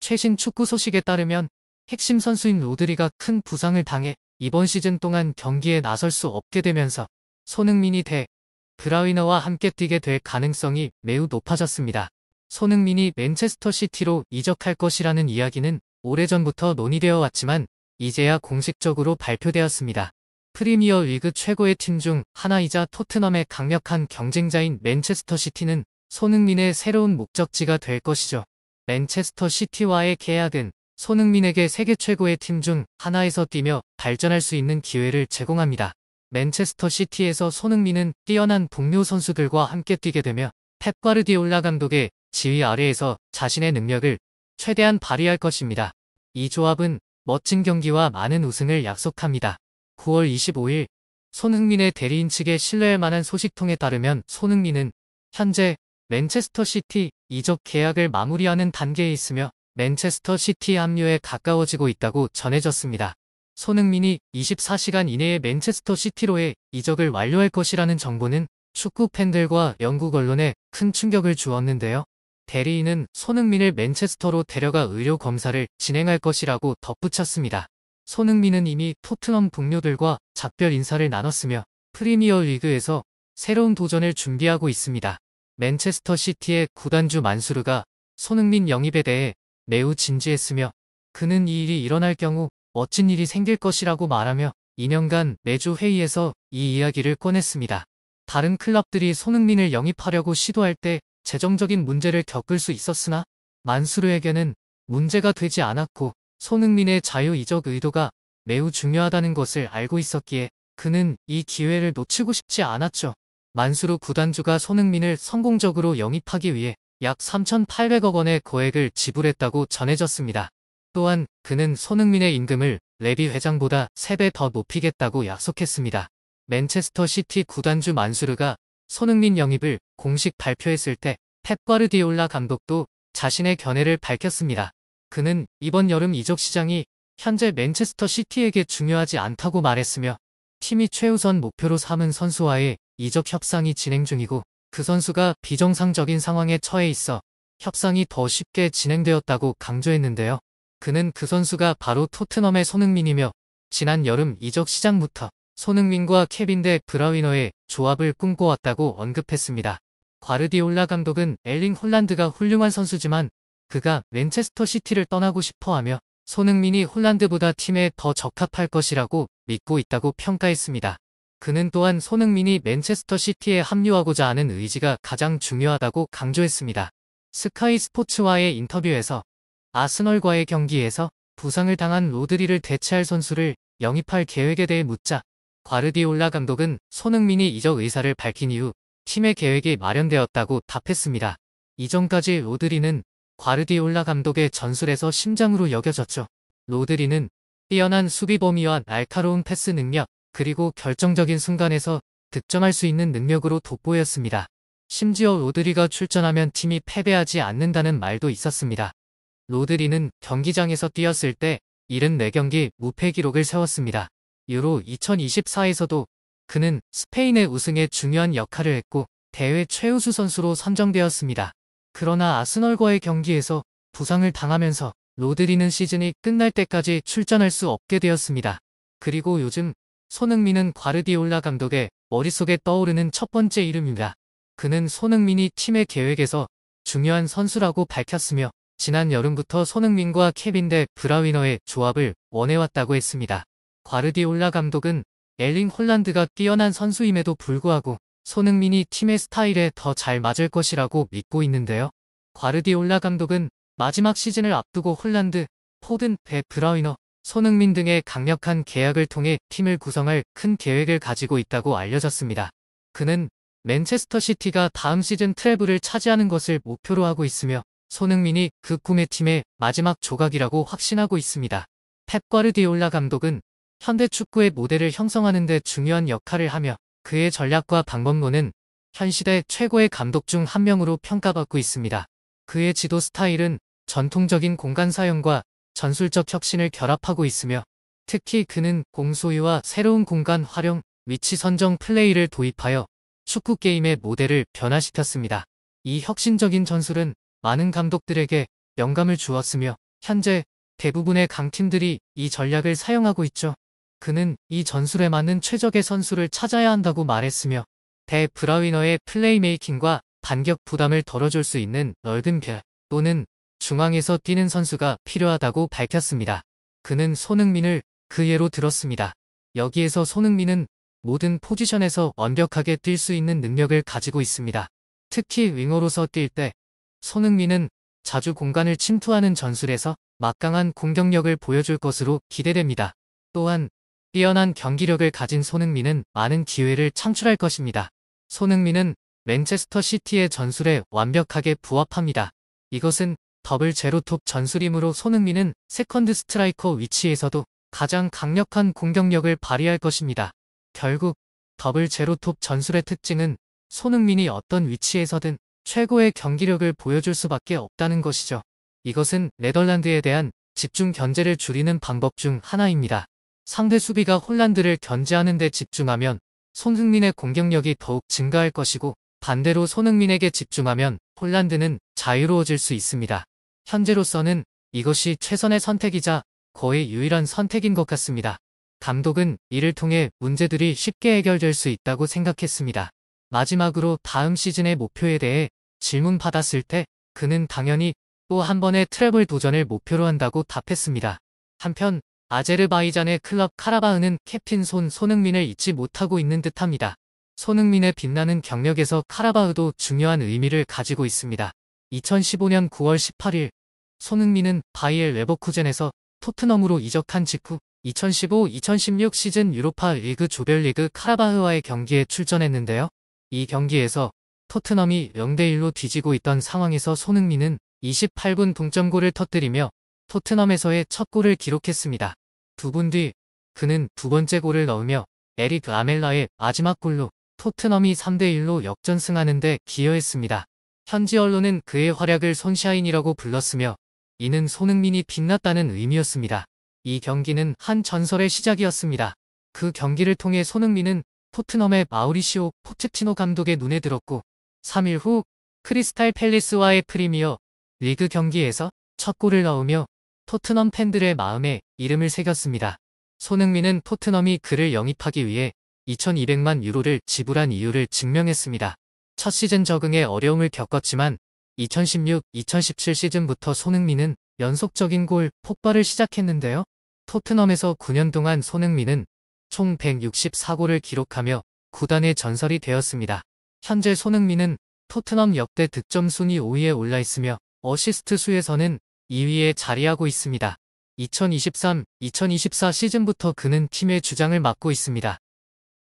최신 축구 소식에 따르면 핵심 선수인 로드리가 큰 부상을 당해 이번 시즌 동안 경기에 나설 수 없게 되면서 손흥민이 대 브라위너와 함께 뛰게 될 가능성이 매우 높아졌습니다. 손흥민이 맨체스터 시티로 이적할 것이라는 이야기는 오래전부터 논의되어 왔지만 이제야 공식적으로 발표되었습니다. 프리미어 리그 최고의 팀 중 하나이자 토트넘의 강력한 경쟁자인 맨체스터 시티는 손흥민의 새로운 목적지가 될 것이죠. 맨체스터 시티와의 계약은 손흥민에게 세계 최고의 팀 중 하나에서 뛰며 발전할 수 있는 기회를 제공합니다. 맨체스터 시티에서 손흥민은 뛰어난 동료 선수들과 함께 뛰게 되며 펩 과르디올라 감독의 지휘 아래에서 자신의 능력을 최대한 발휘할 것입니다. 이 조합은 멋진 경기와 많은 우승을 약속합니다. 9월 25일 손흥민의 대리인 측의 신뢰할 만한 소식통에 따르면 손흥민은 현재 맨체스터 시티 이적 계약을 마무리하는 단계에 있으며 맨체스터 시티 합류에 가까워지고 있다고 전해졌습니다. 손흥민이 24시간 이내에 맨체스터 시티로의 이적을 완료할 것이라는 정보는 축구 팬들과 영국 언론에 큰 충격을 주었는데요. 대리인은 손흥민을 맨체스터로 데려가 의료 검사를 진행할 것이라고 덧붙였습니다. 손흥민은 이미 토트넘 동료들과 작별 인사를 나눴으며 프리미어 리그에서 새로운 도전을 준비하고 있습니다. 맨체스터 시티의 구단주 만수르가 손흥민 영입에 대해 매우 진지했으며 그는 이 일이 일어날 경우 멋진 일이 생길 것이라고 말하며 2년간 매주 회의에서 이 이야기를 꺼냈습니다. 다른 클럽들이 손흥민을 영입하려고 시도할 때 재정적인 문제를 겪을 수 있었으나 만수르에게는 문제가 되지 않았고 손흥민의 자유 이적 의도가 매우 중요하다는 것을 알고 있었기에 그는 이 기회를 놓치고 싶지 않았죠. 만수르 구단주가 손흥민을 성공적으로 영입하기 위해 약 3,800억 원의 거액을 지불했다고 전해졌습니다. 또한 그는 손흥민의 임금을 레비 회장보다 3배 더 높이겠다고 약속했습니다. 맨체스터 시티 구단주 만수르가 손흥민 영입을 공식 발표했을 때 펩 과르디올라 감독도 자신의 견해를 밝혔습니다. 그는 이번 여름 이적 시장이 현재 맨체스터 시티에게 중요하지 않다고 말했으며 팀이 최우선 목표로 삼은 선수와의 이적 협상이 진행 중이고 그 선수가 비정상적인 상황에 처해 있어 협상이 더 쉽게 진행되었다고 강조했는데요. 그는 그 선수가 바로 토트넘의 손흥민이며 지난 여름 이적 시장부터 손흥민과 케빈 데 브라위너의 조합을 꿈꿔왔다고 언급했습니다. 과르디올라 감독은 엘링 홀란드가 훌륭한 선수지만 그가 맨체스터 시티를 떠나고 싶어하며 손흥민이 홀란드보다 팀에 더 적합할 것이라고 믿고 있다고 평가했습니다. 그는 또한 손흥민이 맨체스터 시티에 합류하고자 하는 의지가 가장 중요하다고 강조했습니다. 스카이 스포츠와의 인터뷰에서 아스널과의 경기에서 부상을 당한 로드리를 대체할 선수를 영입할 계획에 대해 묻자 과르디올라 감독은 손흥민이 이적 의사를 밝힌 이후 팀의 계획이 마련되었다고 답했습니다. 이전까지 로드리는 과르디올라 감독의 전술에서 심장으로 여겨졌죠. 로드리는 뛰어난 수비 범위와 날카로운 패스 능력, 그리고 결정적인 순간에서 득점할 수 있는 능력으로 돋보였습니다. 심지어 로드리가 출전하면 팀이 패배하지 않는다는 말도 있었습니다. 로드리는 경기장에서 뛰었을 때 74경기 무패 기록을 세웠습니다. 유로 2024에서도 그는 스페인의 우승에 중요한 역할을 했고 대회 최우수 선수로 선정되었습니다. 그러나 아스널과의 경기에서 부상을 당하면서 로드리는 시즌이 끝날 때까지 출전할 수 없게 되었습니다. 그리고 요즘 손흥민은 과르디올라 감독의 머릿속에 떠오르는 첫 번째 이름입니다. 그는 손흥민이 팀의 계획에서 중요한 선수라고 밝혔으며 지난 여름부터 손흥민과 케빈 데 브라위너의 조합을 원해왔다고 했습니다. 과르디올라 감독은 엘링 홀란드가 뛰어난 선수임에도 불구하고 손흥민이 팀의 스타일에 더 잘 맞을 것이라고 믿고 있는데요. 과르디올라 감독은 마지막 시즌을 앞두고 홀란드, 포든, 데 브라위너, 손흥민 등의 강력한 계약을 통해 팀을 구성할 큰 계획을 가지고 있다고 알려졌습니다. 그는 맨체스터 시티가 다음 시즌 트래블을 차지하는 것을 목표로 하고 있으며 손흥민이 그 꿈의 팀의 마지막 조각이라고 확신하고 있습니다. 펩 과르디올라 감독은 현대 축구의 모델을 형성하는 데 중요한 역할을 하며 그의 전략과 방법론은 현 시대 최고의 감독 중 한 명으로 평가받고 있습니다. 그의 지도 스타일은 전통적인 공간 사용과 전술적 혁신을 결합하고 있으며 특히 그는 공 소유와 새로운 공간 활용, 위치 선정 플레이를 도입하여 축구 게임의 모델을 변화시켰습니다. 이 혁신적인 전술은 많은 감독들에게 영감을 주었으며 현재 대부분의 강팀들이 이 전략을 사용하고 있죠. 그는 이 전술에 맞는 최적의 선수를 찾아야 한다고 말했으며 대 브라위너의 플레이메이킹과 반격 부담을 덜어줄 수 있는 넓은 별 또는 중앙에서 뛰는 선수가 필요하다고 밝혔습니다. 그는 손흥민을 그 예로 들었습니다. 여기에서 손흥민은 모든 포지션에서 완벽하게 뛸 수 있는 능력을 가지고 있습니다. 특히 윙어로서 뛸 때 손흥민은 자주 공간을 침투하는 전술에서 막강한 공격력을 보여줄 것으로 기대됩니다. 또한 뛰어난 경기력을 가진 손흥민은 많은 기회를 창출할 것입니다. 손흥민은 맨체스터 시티의 전술에 완벽하게 부합합니다. 이것은 더블 제로톱 전술이므로 손흥민은 세컨드 스트라이커 위치에서도 가장 강력한 공격력을 발휘할 것입니다. 결국 더블 제로톱 전술의 특징은 손흥민이 어떤 위치에서든 최고의 경기력을 보여줄 수밖에 없다는 것이죠. 이것은 네덜란드에 대한 집중 견제를 줄이는 방법 중 하나입니다. 상대 수비가 홀란드를 견제하는 데 집중하면 손흥민의 공격력이 더욱 증가할 것이고 반대로 손흥민에게 집중하면 홀란드는 자유로워질 수 있습니다. 현재로서는 이것이 최선의 선택이자 거의 유일한 선택인 것 같습니다. 감독은 이를 통해 문제들이 쉽게 해결될 수 있다고 생각했습니다. 마지막으로 다음 시즌의 목표에 대해 질문받았을 때 그는 당연히 또 한 번의 트래블 도전을 목표로 한다고 답했습니다. 한편 아제르바이잔의 클럽 카라바흐는 캡틴 손흥민을 잊지 못하고 있는 듯합니다. 손흥민의 빛나는 경력에서 카라바흐도 중요한 의미를 가지고 있습니다. 2015년 9월 18일 손흥민은 바이엘 레버쿠젠에서 토트넘으로 이적한 직후 2015-2016 시즌 유로파 리그 조별리그 카라바흐와의 경기에 출전했는데요. 이 경기에서 토트넘이 0대1로 뒤지고 있던 상황에서 손흥민은 28분 동점골을 터뜨리며 토트넘에서의 첫 골을 기록했습니다. 2분 뒤 그는 두 번째 골을 넣으며 에릭 라멜라의 마지막 골로 토트넘이 3대1로 역전승하는 데 기여했습니다. 현지 언론은 그의 활약을 손샤인이라고 불렀으며 이는 손흥민이 빛났다는 의미였습니다. 이 경기는 한 전설의 시작이었습니다. 그 경기를 통해 손흥민은 토트넘의 마우리시오 포체티노 감독의 눈에 들었고 3일 후 크리스탈 팰리스와의 프리미어 리그 경기에서 첫 골을 넣으며 토트넘 팬들의 마음에 이름을 새겼습니다. 손흥민은 토트넘이 그를 영입하기 위해 2200만 유로를 지불한 이유를 증명했습니다. 첫 시즌 적응에 어려움을 겪었지만 2016-2017 시즌부터 손흥민은 연속적인 골 폭발을 시작했는데요. 토트넘에서 9년 동안 손흥민은 총 164골을 기록하며 구단의 전설이 되었습니다. 현재 손흥민은 토트넘 역대 득점 순위 5위에 올라 있으며 어시스트 수에서는 2위에 자리하고 있습니다. 2023-2024 시즌부터 그는 팀의 주장을 맡고 있습니다.